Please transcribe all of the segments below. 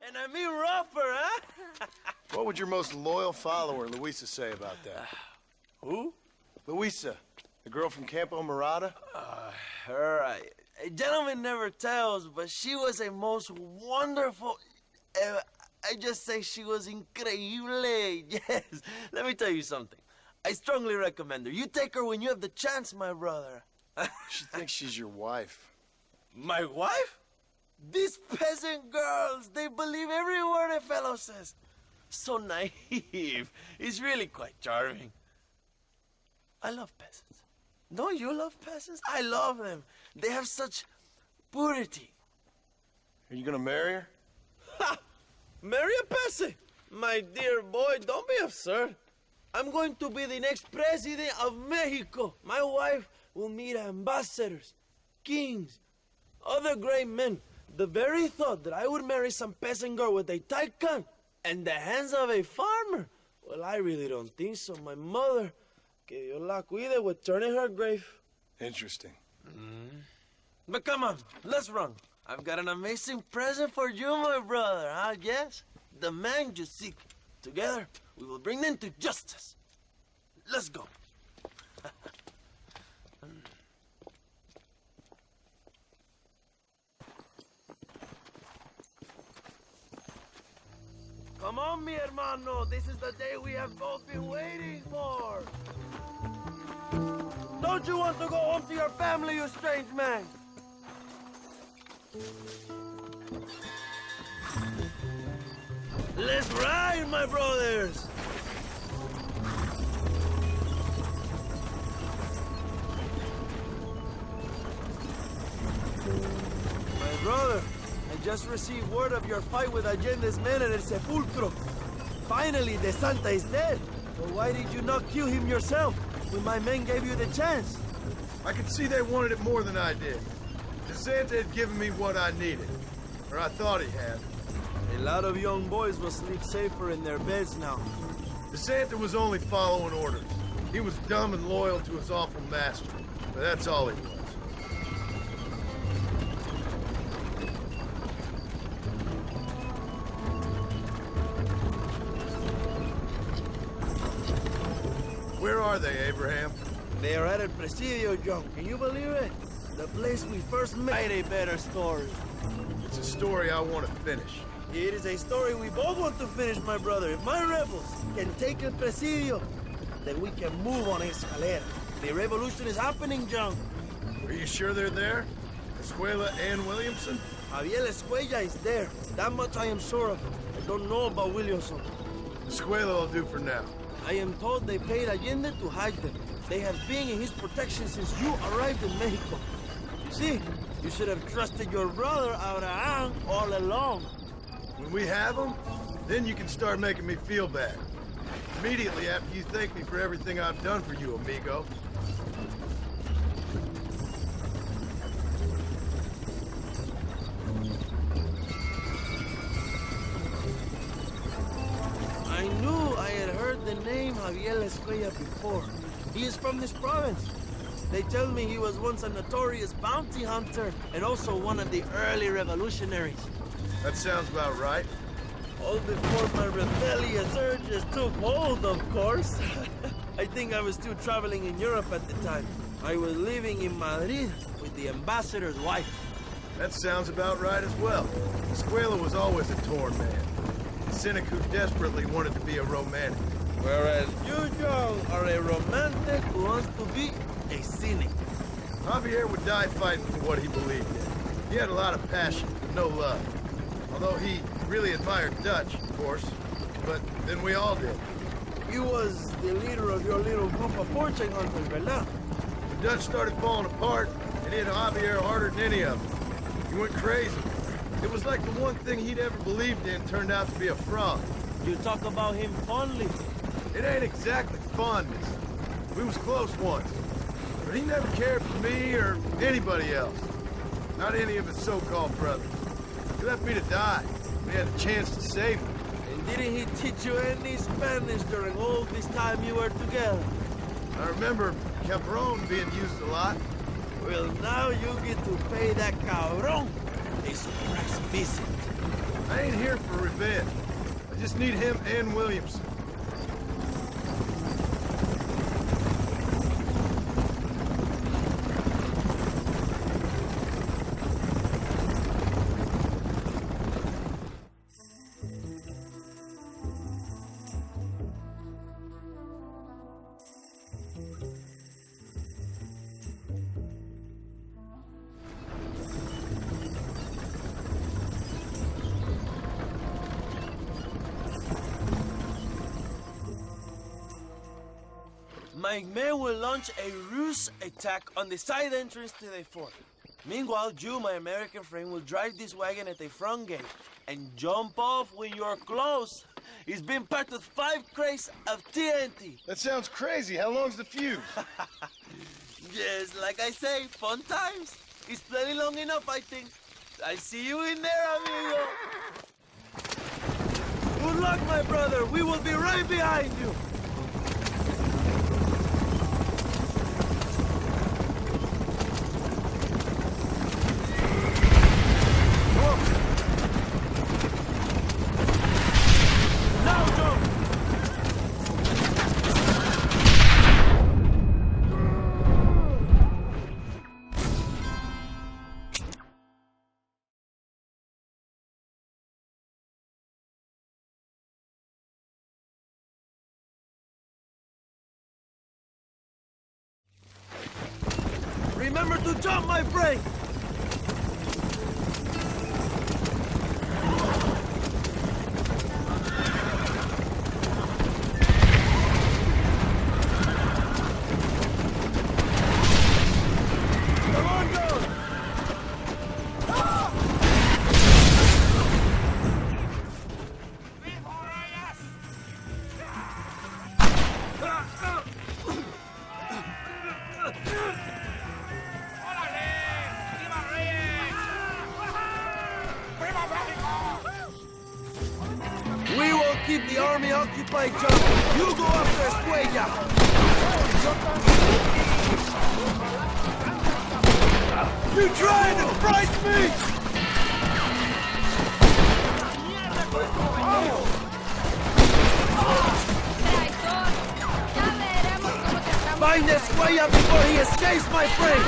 And I mean rougher, huh? What would your most loyal follower, Luisa, say about that? Who? Luisa, the girl from Campo Murata? Her, a gentleman never tells, but she was a most wonderful... I just say she was increíble, yes. Let me tell you something. I strongly recommend her. You take her when you have the chance, my brother. She thinks she's your wife. My wife? These peasant girls, they believe every word a fellow says. So naive. It's really quite charming. I love peasants. Don't you love peasants? I love them. They have such purity. Are you gonna marry her? Ha! Marry a peasant? My dear boy, don't be absurd. I'm going to be the next president of Mexico. My wife will meet ambassadors, kings, other great men. The very thought that I would marry some peasant girl with a tight gun and the hands of a farmer, well, I really don't think so. My mother, que Dios la cuide, would turn in her grave. Interesting. But come on, let's run. I've got an amazing present for you, my brother, huh? Yes? The man you seek. Together, we will bring them to justice. Let's go. Come on, mi hermano. This is the day we have both been waiting for. Don't you want to go home to your family, you strange man? Let's ride, my brothers! My brother, I just received word of your fight with Allende's men at El Sepulcro. Finally, the Santa is dead. But why did you not kill him yourself when my men gave you the chance? I could see they wanted it more than I did. The Santa had given me what I needed. Or I thought he had. A lot of young boys will sleep safer in their beds now. The Santa was only following orders. He was dumb and loyal to his awful master. But that's all he was. Where are they, Abraham? They are at El Presidio, John. Can you believe it? The place we first made a better story. It's a story I want to finish. It is a story we both want to finish, my brother. If my rebels can take El Presidio, then we can move on Escalera. The revolution is happening, John. Are you sure they're there? Escuela and Williamson? Javier Escuella is there. That much I am sure of. I don't know about Williamson. Escuela will do for now. I am told they paid Allende to hide them. They have been in his protection since you arrived in Mexico. You see, you should have trusted your brother Abraham all along. When we have them, then you can start making me feel bad. Immediately after you thank me for everything I've done for you, amigo. I knew I had heard the name Javier Escuella before. He is from this province. They tell me he was once a notorious bounty hunter and also one of the early revolutionaries. That sounds about right. All before my rebellious urges took hold, of course. I think I was still traveling in Europe at the time. I was living in Madrid with the ambassador's wife. That sounds about right as well. Escuela was always a torn man. A cynic who desperately wanted to be a romantic. Whereas you, John, are a romantic who wants to be a cynic. Javier would die fighting for what he believed in. He had a lot of passion, but no love. Although he really admired Dutch, of course. But then we all did. You was the leader of your little group of fortune hunters, ¿verdad? The Dutch started falling apart, and hit Javier harder than any of them. He went crazy. It was like the one thing he'd ever believed in turned out to be a fraud. You talk about him fondly. It ain't exactly fondness. We was close once. But he never cared for me or anybody else. Not any of his so-called brothers. He left me to die. We had a chance to save him. And didn't he teach you any Spanish during all this time you were together? I remember Cabron being used a lot. Well, now you get to pay that cabron a surprise visit. I ain't here for revenge. I just need him and Williamson. Micka will launch a ruse attack on the side entrance to the fort. Meanwhile, you, my American friend, will drive this wagon at the front gate and jump off when you're close. It's been packed with 5 crates of TNT. That sounds crazy. How long's the fuse? Yes, like I say, fun times. It's plenty long enough, I think. I see you in there, amigo. Good luck, my brother. We will be right behind you. Remember to jump, my friend! Come on, go! We will keep the army occupied, John. You go after Escuella. You trying to frighten me? Find Escuella before he escapes, my friend.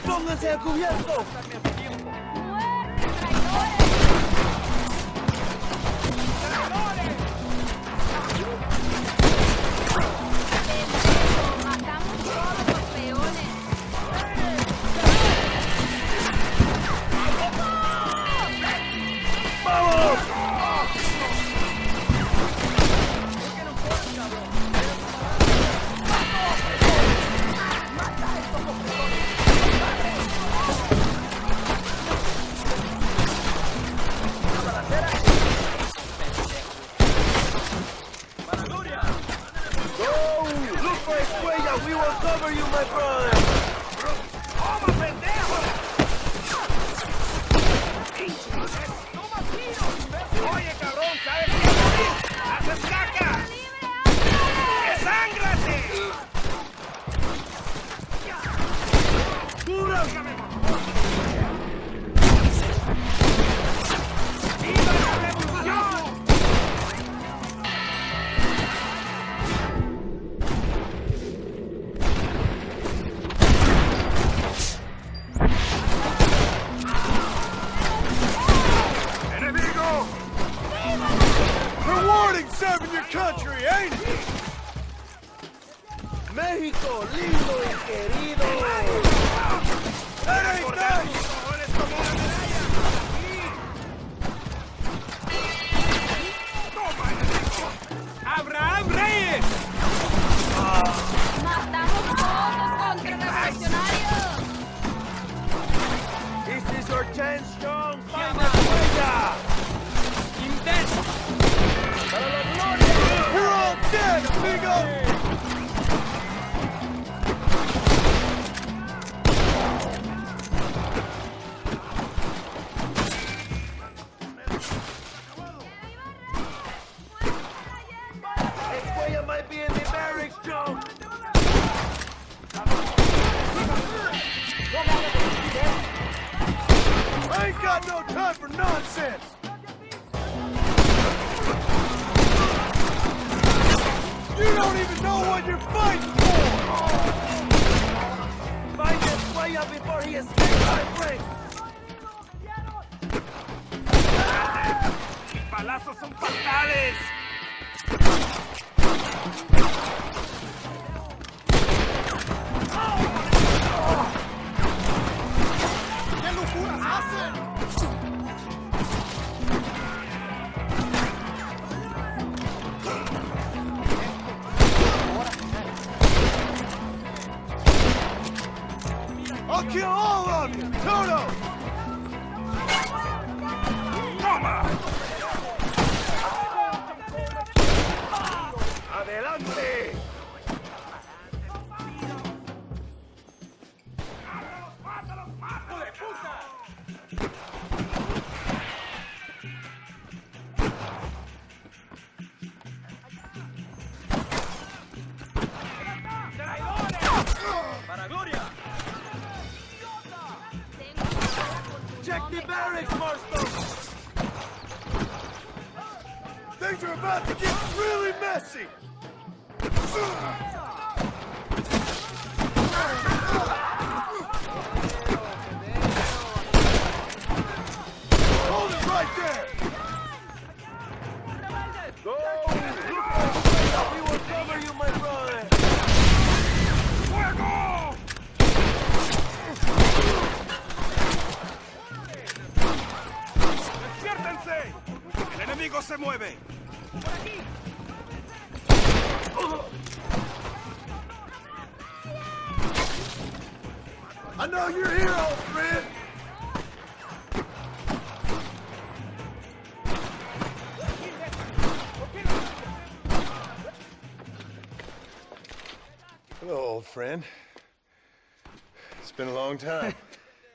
¡Pónganse a cubierto! We will cover you, my brother! ¡Toma, pendejo! Oye, cabrón, ¿sabes qué? ¡Haces caca! ¡Desángrate! ¡Cúbrame! ¡Viva la revolución! Serving your country, ain't it? México, lindo y querido. That ain't nice. Abraham Reyes. Matamos todos contra revolucionarios. This is your chance, John. Find the huella. You're all dead, amigo! have no time for nonsense! You don't even know what you're fighting for! Find this way up before he escapes my friend! ¡Mis balazos son fatales! ¿Qué locuras hacen? I'll kill all of you! Toto! ¡Toma! ¡Adelante! ¡Para gloria! Check the barracks, Marston! Things are about to get really messy! Hold it right there! Go! We will cover you, my brother! ¡Fuego! ¡Despiértense! ¡El enemigo se mueve! I know you're here, old friend! Hello, old friend. It's been a long time.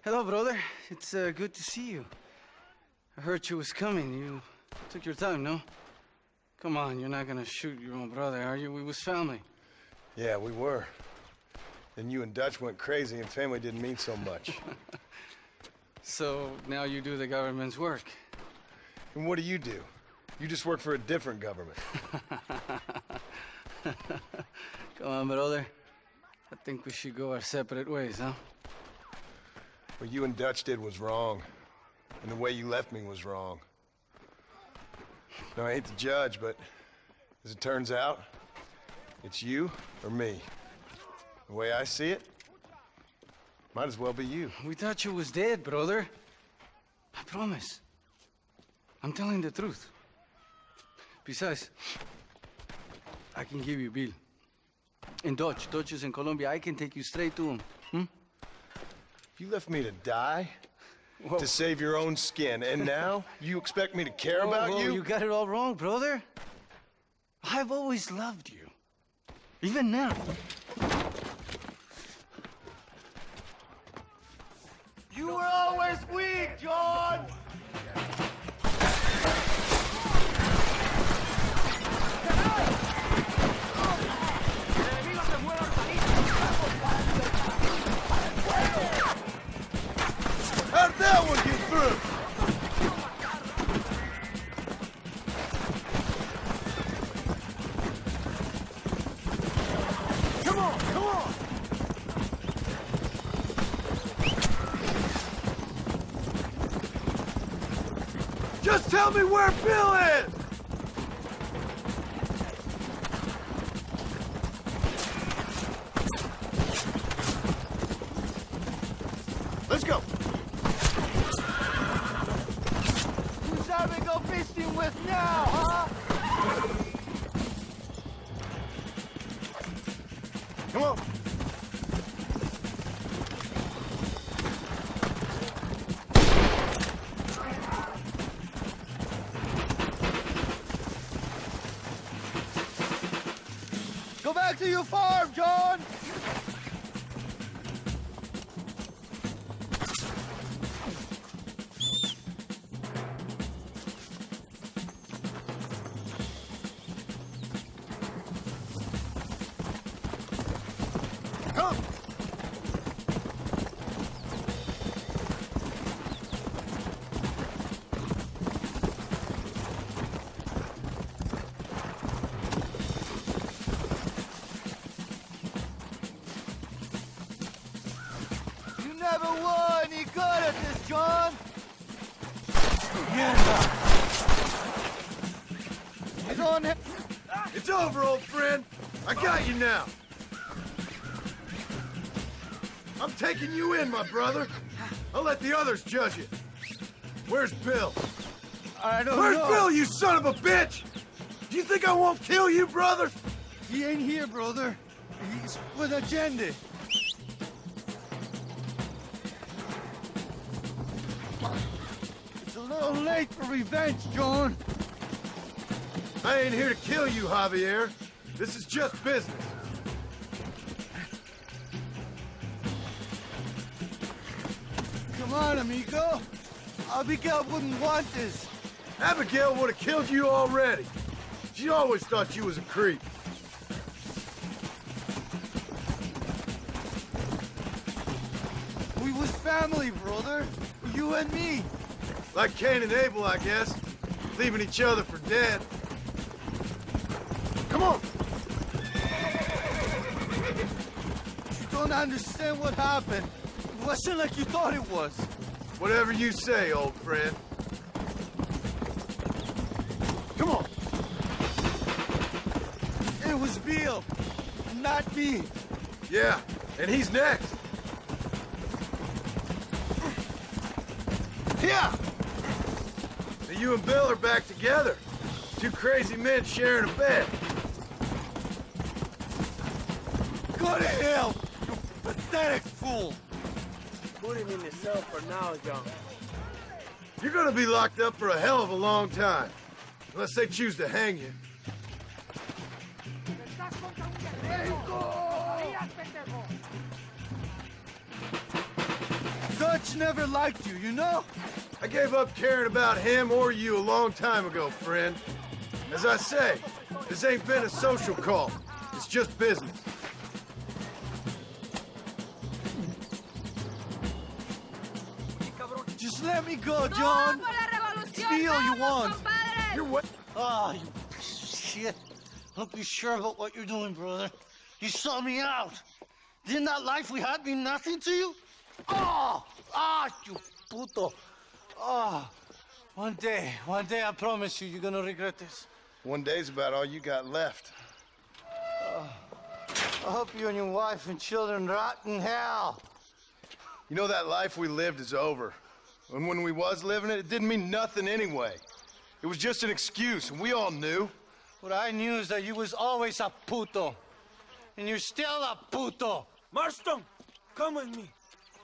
Hello, brother. It's good to see you. I heard you was coming. You took your time, no? Come on, you're not gonna shoot your own brother, are you? We was family. Yeah, we were. Then you and Dutch went crazy and family didn't mean so much. So now you do the government's work. And what do? You just work for a different government. Come on, brother. I think we should go our separate ways, huh? What you and Dutch did was wrong. And the way you left me was wrong. Now, I hate to judge, but as it turns out, it's you or me. The way I see it, might as well be you. We thought you was dead, brother. I promise. I'm telling the truth. Besides, I can give you Bill. In Dutch. Dutch is in Colombia. I can take you straight to him. You left me to die? Whoa. To save your own skin, and now you expect me to care about you? You got it all wrong, brother. I've always loved you. Even now. You were always weak, John! How'd that one get through? Come on, come on! Just tell me where Bill is! Let's go! Who's that we go feasting with now, huh? Come on! Go back to your farm, John! Come! on him. It's over, old friend. I got you now. I'm taking you in, my brother. I'll let the others judge it. Where's Bill? I don't Where's know. Bill, you son of a bitch? Do you think I won't kill you, brother? He ain't here, brother. He's with Agenda. It's a little late for revenge, John. I ain't here to kill you, Javier. This is just business. Come on, amigo. Abigail wouldn't want this. Abigail would have killed you already. She always thought you was a creep. We was family, brother. You and me. Like Cain and Abel, I guess. Leaving each other for dead. Come on! You don't understand what happened. It wasn't like you thought it was. Whatever you say, old friend. Come on! It was Bill, not me. Yeah, and he's next. Yeah! Now you and Bill are back together. Two crazy men sharing a bed. Go to hell, you pathetic fool! Put him in the cell for now, John. You're gonna be locked up for a hell of a long time. Unless they choose to hang you. Dutch never liked you, you know? I gave up caring about him or you a long time ago, friend. As I say, this ain't been a social call. It's just business. Just let me go, John. ¡Por la revolución! It's Bill you ¡Vamos, want. compadres! You're what? Ah, you piece of shit. Don't be sure about what you're doing, brother. You saw me out. Didn't that life we had mean nothing to you? Oh! Ah, you puto. Oh, one day, I promise you, you're gonna regret this. One day's about all you got left. I hope you and your wife and children rot in hell. You know that life we lived is over. And when we was living it, it didn't mean nothing anyway. It was just an excuse, and we all knew. What I knew is that you was always a puto. And you're still a puto. Marston, come with me.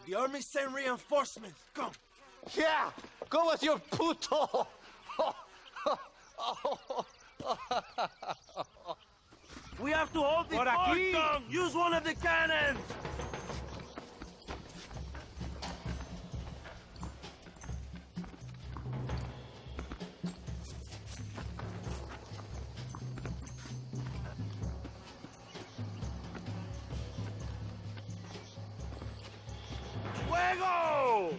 The army sent reinforcements. Come. Yeah, go with your puto. We have to hold the Por fort. aquí. Use one of the cannons. ¡Fuego!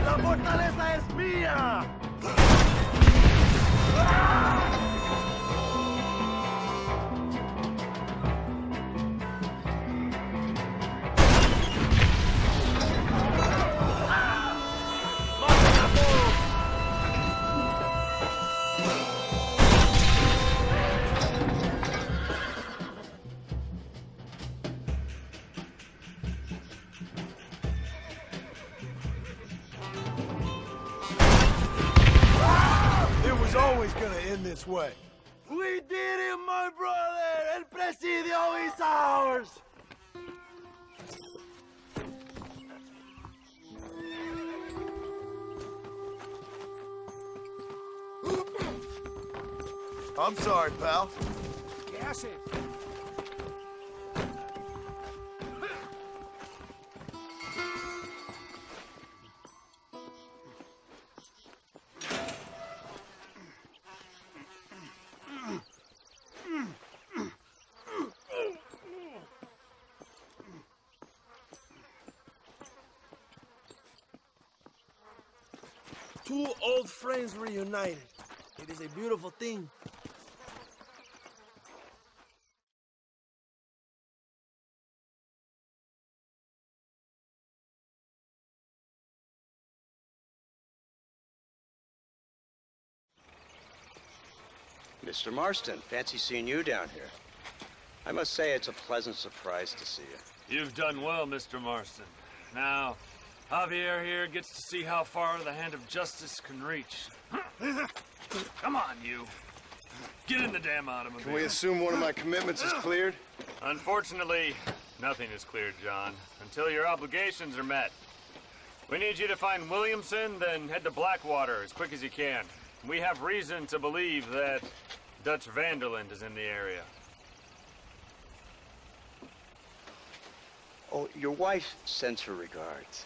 La fortaleza es mía. It was always gonna end this way. We did it, my brother. El Presidio is ours. I'm sorry, pal. ¿Qué haces? two old friends reunited. It is a beautiful thing. Mr. Marston, fancy seeing you down here. I must say it's a pleasant surprise to see you. You've done well, Mr. Marston. Now, Javier here gets to see how far the hand of justice can reach. Come on, you. Get in the damn automobile. Can we assume one of my commitments is cleared? Unfortunately, nothing is cleared, John, until your obligations are met. We need you to find Williamson, then head to Blackwater as quick as you can. We have reason to believe that Dutch Vanderland is in the area. Oh, your wife sends her regards.